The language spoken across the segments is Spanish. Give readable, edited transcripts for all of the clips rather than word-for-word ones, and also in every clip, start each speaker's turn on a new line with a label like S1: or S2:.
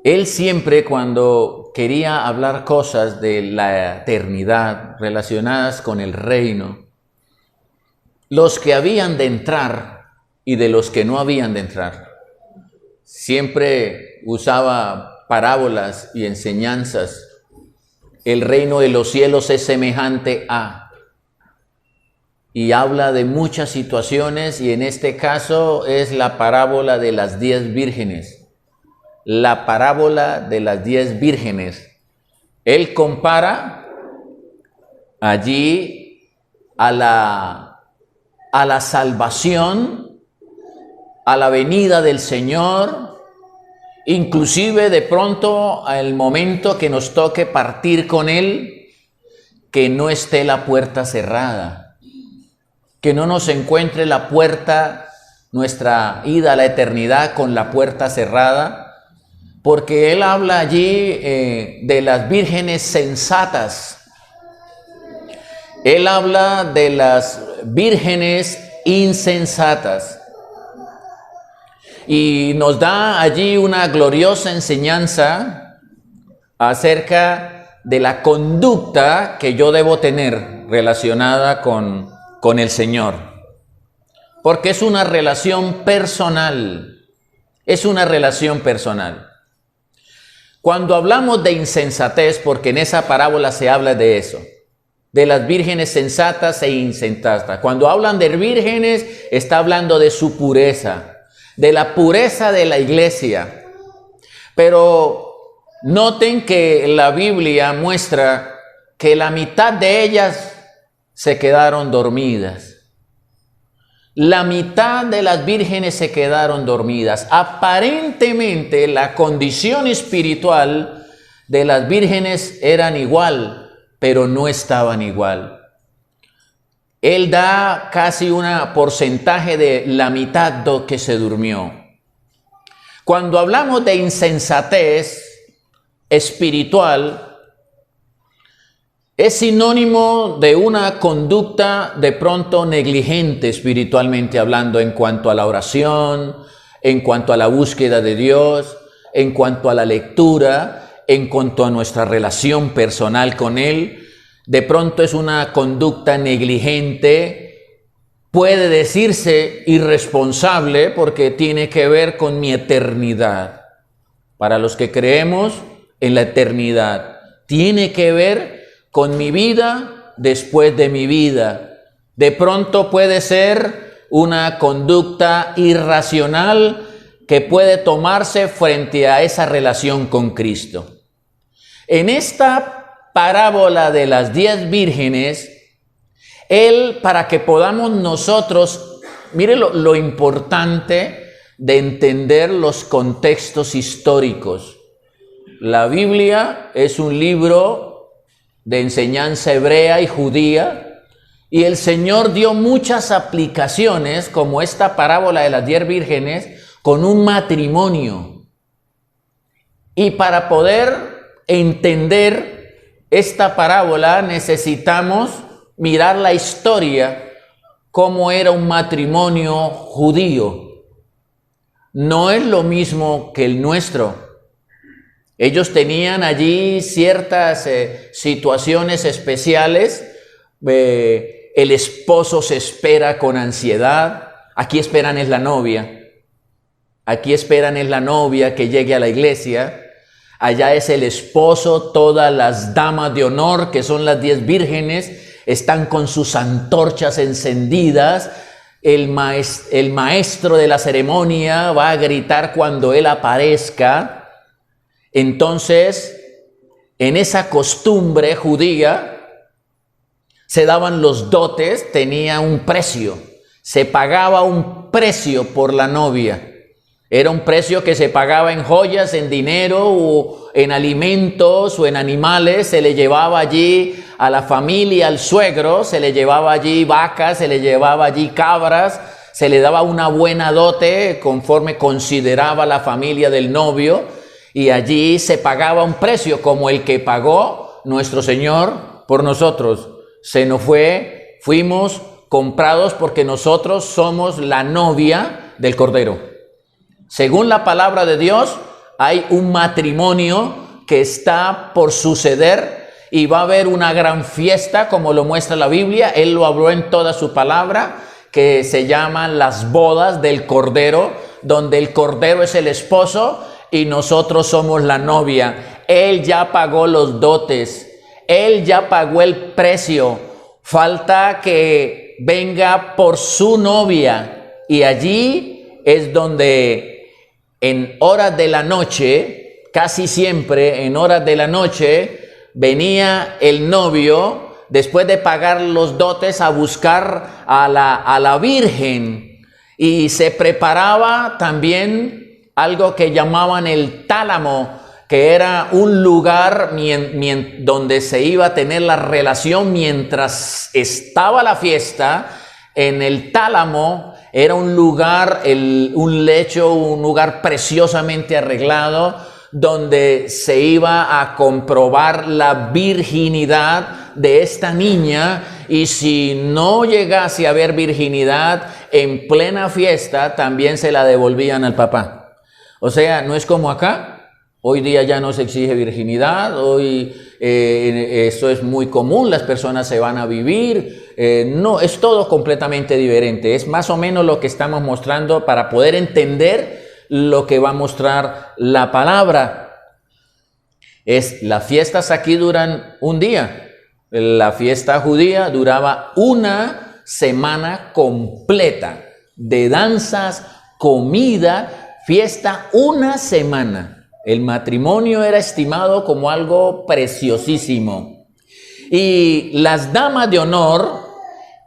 S1: Él siempre, cuando quería hablar cosas de la eternidad relacionadas con el reino, los que habían de entrar y de los que no habían de entrar, siempre usaba parábolas y enseñanzas. El reino de los cielos es semejante a, y habla de muchas situaciones, y en este caso es la parábola de las 10 vírgenes. La parábola de las 10 vírgenes. Él compara allí a la salvación, a la venida del Señor, inclusive de pronto al momento que nos toque partir con Él, que no esté la puerta cerrada, que no nos encuentre la puerta, nuestra ida a la eternidad con la puerta cerrada, porque Él habla allí de las vírgenes sensatas. Él habla de las vírgenes insensatas. Y nos da allí una gloriosa enseñanza acerca de la conducta que yo debo tener relacionada con el Señor. Porque es una relación personal. Es una relación personal. Cuando hablamos de insensatez, porque en esa parábola se habla de eso, de las vírgenes sensatas e insensatas. Cuando hablan de vírgenes, está hablando de su pureza, de la pureza de la iglesia. Pero noten que la Biblia muestra que la mitad de ellas se quedaron dormidas. La mitad de las vírgenes se quedaron dormidas. Aparentemente la condición espiritual de las vírgenes eran igual, pero no estaban igual. Él da casi un porcentaje de la mitad que se durmió. Cuando hablamos de insensatez espiritual, es sinónimo de una conducta de pronto negligente espiritualmente hablando en cuanto a la oración, en cuanto a la búsqueda de Dios, en cuanto a la lectura, en cuanto a nuestra relación personal con Él. De pronto es una conducta negligente, puede decirse irresponsable porque tiene que ver con mi eternidad. Para los que creemos en la eternidad, tiene que ver con mi vida después de mi vida. De pronto puede ser una conducta irracional que puede tomarse frente a esa relación con Cristo. En esta parábola de las 10 vírgenes, Él, para que podamos nosotros, mire lo importante de entender los contextos históricos. La Biblia es un libro de enseñanza hebrea y judía, y el Señor dio muchas aplicaciones, como esta parábola de las 10 vírgenes, con un matrimonio. Y para poder entender esta parábola necesitamos mirar la historia, cómo era un matrimonio judío. No es lo mismo que el nuestro. Ellos tenían allí ciertas situaciones especiales. El esposo se espera con ansiedad. Aquí esperan es la novia. Aquí esperan es la novia que llegue a la iglesia. Allá es el esposo, todas las damas de honor, que son las 10 vírgenes, están con sus antorchas encendidas. El maestro de la ceremonia va a gritar cuando él aparezca. Entonces, en esa costumbre judía, se daban los dotes, tenía un precio, se pagaba un precio por la novia. Era un precio que se pagaba en joyas, en dinero, o en alimentos, o en animales. Se le llevaba allí a la familia, al suegro, se le llevaba allí vacas, se le llevaba allí cabras, se le daba una buena dote conforme consideraba la familia del novio. Y allí se pagaba un precio como el que pagó nuestro Señor por nosotros. Fuimos comprados porque nosotros somos la novia del Cordero. Según la palabra de Dios, hay un matrimonio que está por suceder y va a haber una gran fiesta, como lo muestra la Biblia. Él lo habló en toda su palabra, que se llaman las bodas del Cordero, donde el Cordero es el esposo y nosotros somos la novia. Él ya pagó los dotes, Él ya pagó el precio. Falta que venga por su novia, y allí es donde en horas de la noche, casi siempre en horas de la noche, venía el novio después de pagar los dotes a buscar a la Virgen, y se preparaba también algo que llamaban el tálamo, que era un lugar donde se iba a tener la relación mientras estaba la fiesta. En el tálamo era un lugar, un lecho, un lugar preciosamente arreglado, donde se iba a comprobar la virginidad de esta niña, y si no llegase a haber virginidad en plena fiesta, también se la devolvían al papá. O sea, no es como acá. Hoy día ya no se exige virginidad, hoy eso es muy común, las personas se van a vivir, no, es todo completamente diferente. Es más o menos lo que estamos mostrando para poder entender lo que va a mostrar la palabra. Las fiestas aquí duran un día. La fiesta judía duraba una semana completa de danzas, comida, fiesta, una semana. El matrimonio era estimado como algo preciosísimo. Y las damas de honor,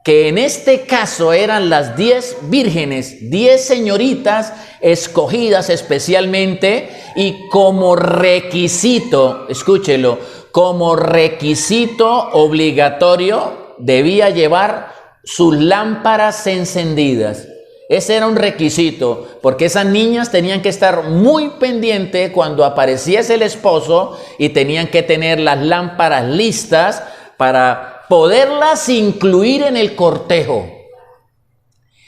S1: que en este caso eran las 10 vírgenes, 10 señoritas escogidas especialmente, y como requisito, escúchelo, como requisito obligatorio debía llevar sus lámparas encendidas. Ese era un requisito, porque esas niñas tenían que estar muy pendientes cuando apareciese el esposo, y tenían que tener las lámparas listas para poderlas incluir en el cortejo.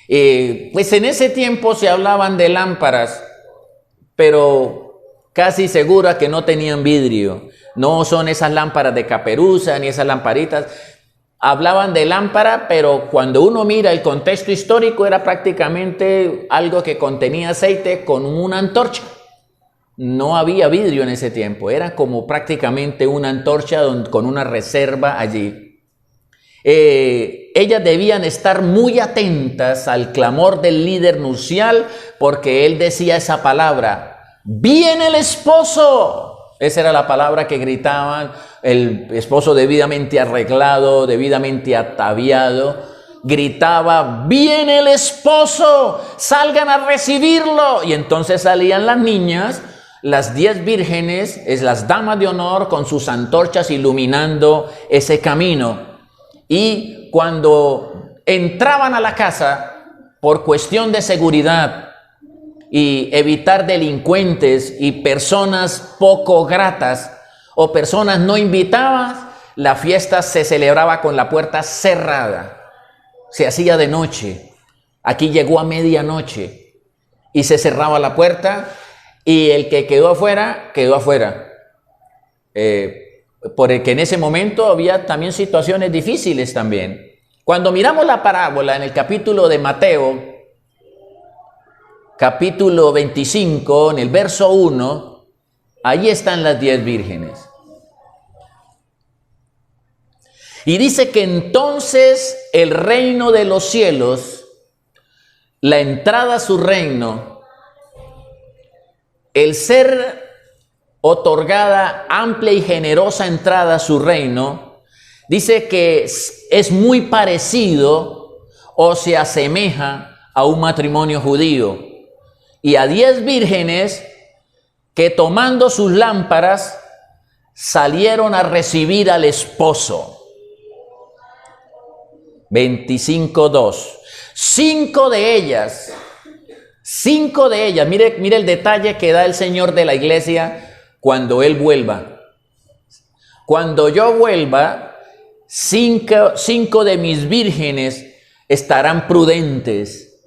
S1: Pues en ese tiempo se hablaban de lámparas, pero casi segura que no tenían vidrio. No son esas lámparas de caperuza ni esas lamparitas. Hablaban de lámpara, pero cuando uno mira el contexto histórico, era prácticamente algo que contenía aceite con una antorcha. No había vidrio en ese tiempo, era como prácticamente una antorcha con una reserva allí. Ellas debían estar muy atentas al clamor del líder nupcial, porque él decía esa palabra: ¡viene el esposo! Esa era la palabra que gritaban. El esposo debidamente arreglado, debidamente ataviado, gritaba: ¡viene el esposo! ¡Salgan a recibirlo! Y entonces salían las niñas, las 10 vírgenes, las damas de honor, con sus antorchas iluminando ese camino. Y cuando entraban a la casa, por cuestión de seguridad y evitar delincuentes y personas poco gratas o personas no invitadas, la fiesta se celebraba con la puerta cerrada. Se hacía de noche. Aquí llegó a medianoche y se cerraba la puerta, y el que quedó afuera, quedó afuera. Porque en ese momento había también situaciones difíciles también. Cuando miramos la parábola en el capítulo de Mateo, capítulo 25, en el verso 1, allí están las 10 vírgenes. Y dice que entonces el reino de los cielos, la entrada a su reino, el ser otorgada amplia y generosa entrada a su reino, dice que es muy parecido o se asemeja a un matrimonio judío, y a 10 vírgenes que, tomando sus lámparas, salieron a recibir al esposo. 25:2. 5 de ellas, mire el detalle que da el Señor de la iglesia cuando Él vuelva. Cuando yo vuelva, 5 de mis vírgenes estarán prudentes,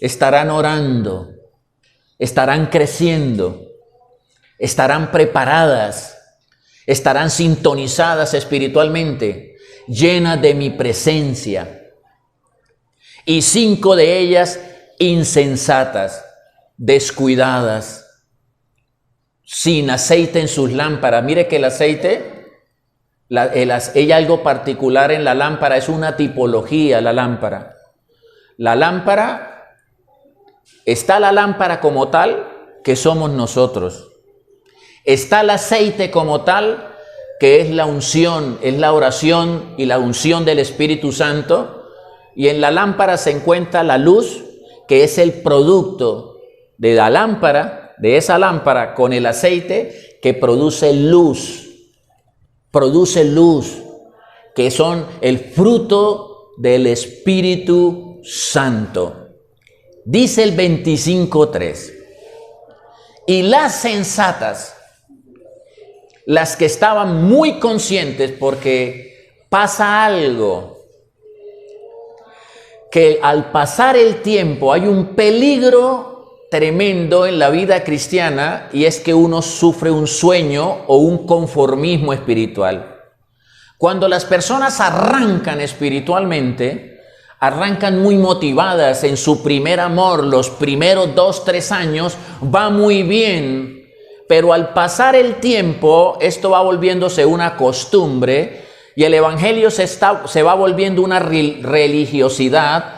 S1: estarán orando, estarán creciendo. estarán preparadas, estarán sintonizadas espiritualmente, llenas de mi presencia. Y 5 de ellas insensatas, descuidadas, sin aceite en sus lámparas. Mire que el aceite, hay algo particular en la lámpara, es una tipología la lámpara. La lámpara, está la lámpara como tal, que somos nosotros. Está el aceite como tal, que es la unción, es la oración y la unción del Espíritu Santo. Y en la lámpara se encuentra la luz, que es el producto de la lámpara, de esa lámpara con el aceite que produce luz, que son el fruto del Espíritu Santo. Dice el 25:3, y las sensatas, las que estaban muy conscientes, porque pasa algo, que al pasar el tiempo hay un peligro tremendo en la vida cristiana, y es que uno sufre un sueño o un conformismo espiritual. Cuando las personas arrancan espiritualmente, arrancan muy motivadas en su primer amor, los primeros 2-3 años va muy bien, pero al pasar el tiempo esto va volviéndose una costumbre y el evangelio se va volviendo una religiosidad,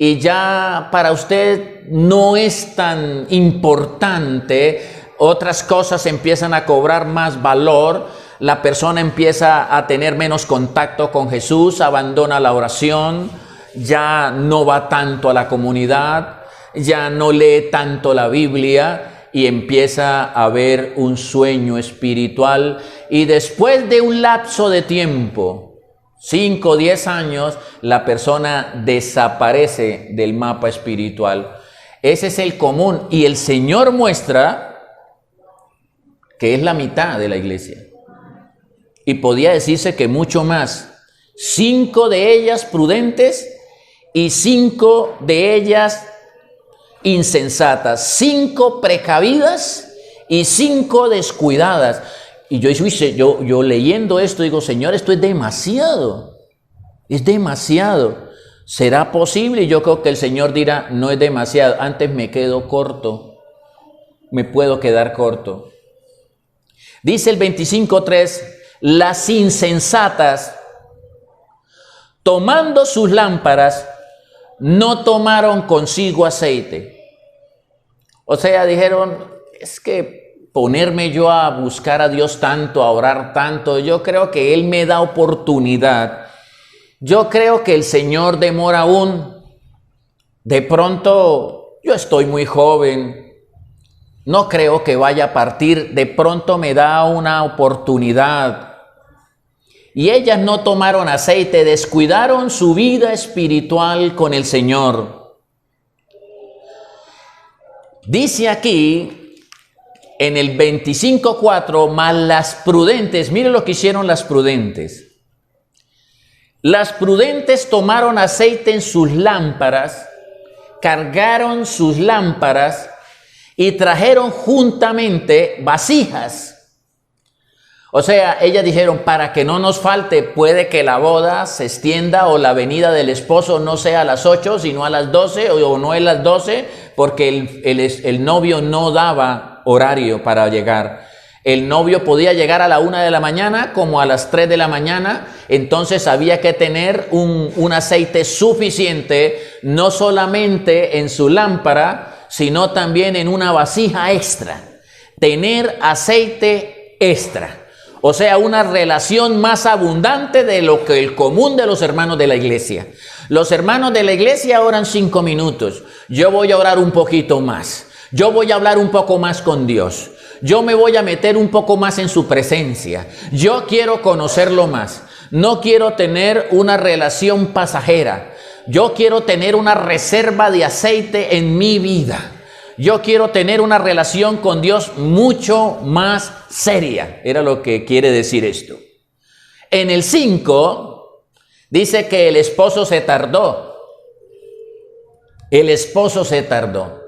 S1: y ya para usted no es tan importante, otras cosas empiezan a cobrar más valor, la persona empieza a tener menos contacto con Jesús, abandona la oración, ya no va tanto a la comunidad, ya no lee tanto la Biblia y empieza a haber un sueño espiritual, y después de un lapso de tiempo, 5 o 10 años, la persona desaparece del mapa espiritual. Ese es el común, y el Señor muestra que es la mitad de la iglesia. Y podía decirse que mucho más. 5 de ellas prudentes y 5 de ellas insensatas. 5 precavidas y 5 descuidadas. Y yo leyendo esto digo, Señor, esto es demasiado. Es demasiado. ¿Será posible? Y yo creo que el Señor dirá, no es demasiado. Antes me quedo corto. Me puedo quedar corto. Dice el 25:3, las insensatas, tomando sus lámparas, no tomaron consigo aceite. O sea, dijeron, es que ponerme yo a buscar a Dios tanto, a orar tanto, yo creo que Él me da oportunidad. Yo creo que el Señor demora aún. De pronto, yo estoy muy joven, no creo que vaya a partir, de pronto me da una oportunidad. Y ellas no tomaron aceite, descuidaron su vida espiritual con el Señor. Dice aquí, en el 25:4, más las prudentes, mire lo que hicieron las prudentes. Las prudentes tomaron aceite en sus lámparas, cargaron sus lámparas y trajeron juntamente vasijas. O sea, ellas dijeron, para que no nos falte, puede que la boda se extienda o la venida del esposo no sea a las 8, sino a las 12, o no a las 12, porque el novio no daba horario para llegar. El novio podía llegar a la 1 de la mañana como a las 3 de la mañana, entonces había que tener un aceite suficiente, no solamente en su lámpara, sino también en una vasija extra. Tener aceite extra. O sea, una relación más abundante de lo que el común de los hermanos de la iglesia. Los hermanos de la iglesia oran 5 minutos. Yo voy a orar un poquito más. Yo voy a hablar un poco más con Dios. Yo me voy a meter un poco más en su presencia. Yo quiero conocerlo más. No quiero tener una relación pasajera. Yo quiero tener una reserva de aceite en mi vida. Yo quiero tener una relación con Dios mucho más seria. Era lo que quiere decir esto. En el 5 dice que el esposo se tardó. El esposo se tardó.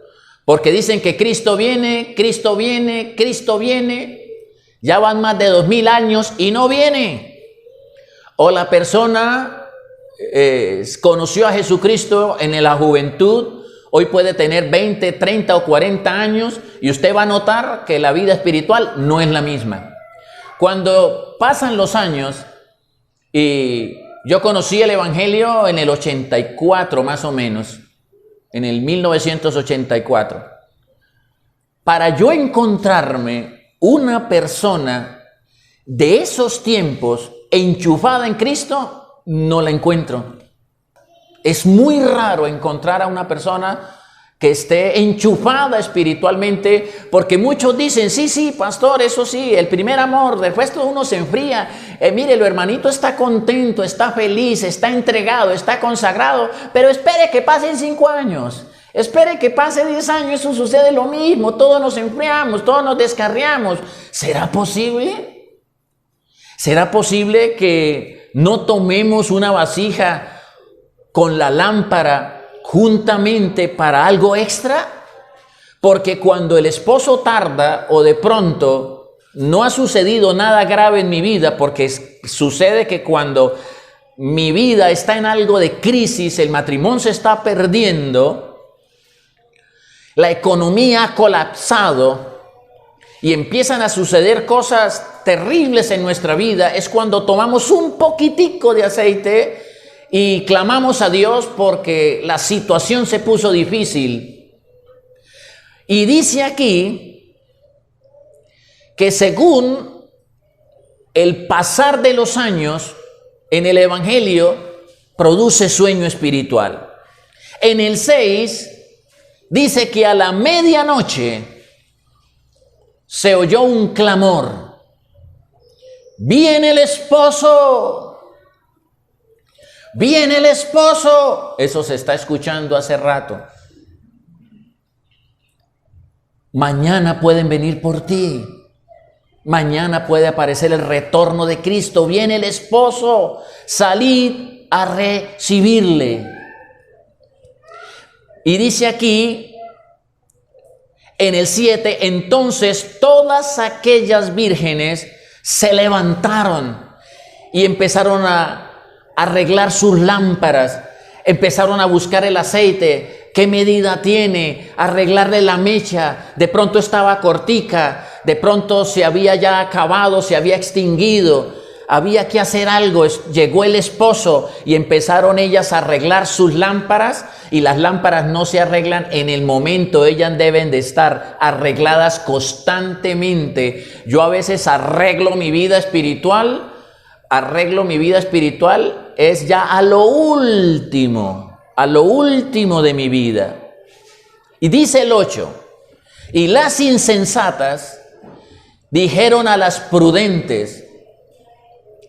S1: Porque dicen que Cristo viene, Cristo viene, Cristo viene. Ya van más de 2000 años y no viene. O la persona conoció a Jesucristo en la juventud, hoy puede tener 20, 30 o 40 años y usted va a notar que la vida espiritual no es la misma. Cuando pasan los años, y yo conocí el Evangelio en el 84 más o menos, en el 1984. Para yo encontrarme una persona de esos tiempos enchufada en Cristo, no la encuentro. Es muy raro encontrar a una persona que esté enchufada espiritualmente, porque muchos dicen, sí, pastor, eso sí, el primer amor, después uno se enfría. Mire, el hermanito está contento, está feliz, está entregado, está consagrado, pero espere que pasen 5 años, espere que pase 10 años, eso sucede lo mismo, todos nos enfriamos, todos nos descarriamos. ¿Será posible? ¿Será posible que no tomemos una vasija con la lámpara juntamente para algo extra? Porque cuando el esposo tarda o de pronto no ha sucedido nada grave en mi vida, porque sucede que cuando mi vida está en algo de crisis, el matrimonio se está perdiendo, la economía ha colapsado y empiezan a suceder cosas terribles en nuestra vida, es cuando tomamos un poquitico de aceite y clamamos a Dios porque la situación se puso difícil. Y dice aquí que según el pasar de los años en el Evangelio produce sueño espiritual. En el 6 dice que a la medianoche se oyó un clamor. ¡Viene el esposo! ¡Viene el esposo! Eso se está escuchando hace rato. Mañana pueden venir por ti. Mañana puede aparecer el retorno de Cristo. Viene el esposo. Salid a recibirle. Y dice aquí, en el 7, entonces todas aquellas vírgenes se levantaron y empezaron a arreglar sus lámparas, empezaron a buscar el aceite, qué medida tiene, arreglarle la mecha, de pronto estaba cortica, de pronto se había ya acabado, se había extinguido, había que hacer algo. Llegó el esposo y empezaron ellas a arreglar sus lámparas, y las lámparas no se arreglan en el momento, ellas deben de estar arregladas constantemente. Yo a veces arreglo mi vida espiritual es ya a lo último de mi vida. Y dice el 8, y las insensatas dijeron a las prudentes,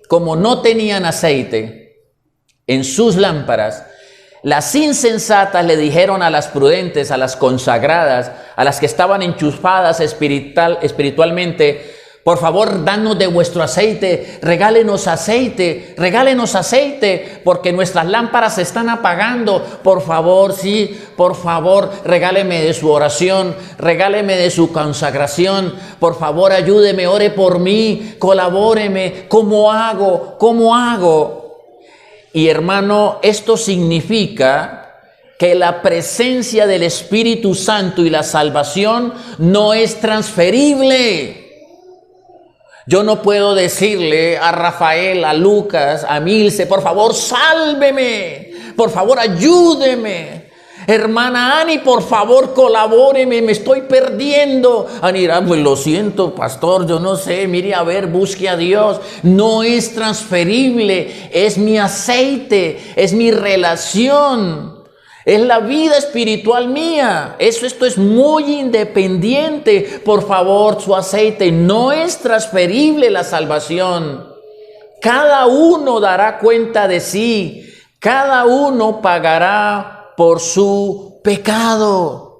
S1: como no tenían aceite en sus lámparas, las insensatas le dijeron a las prudentes, a las consagradas, a las que estaban enchufadas espiritualmente, por favor, danos de vuestro aceite, regálenos aceite, porque nuestras lámparas se están apagando. Por favor, regáleme de su oración, regáleme de su consagración. Por favor, ayúdeme, ore por mí, colabóreme. ¿Cómo hago? Y hermano, esto significa que la presencia del Espíritu Santo y la salvación no es transferible. Yo no puedo decirle a Rafael, a Lucas, a Milce, por favor, sálveme, por favor, ayúdeme. Hermana Ani, por favor, colabóreme, me estoy perdiendo. Ani dirá, pues lo siento, pastor, yo no sé, mire a ver, busque a Dios. No es transferible, es mi aceite, es mi relación. Es la vida espiritual mía. Esto es muy independiente. Por favor, su aceite no es transferible, la salvación. Cada uno dará cuenta de sí. Cada uno pagará por su pecado.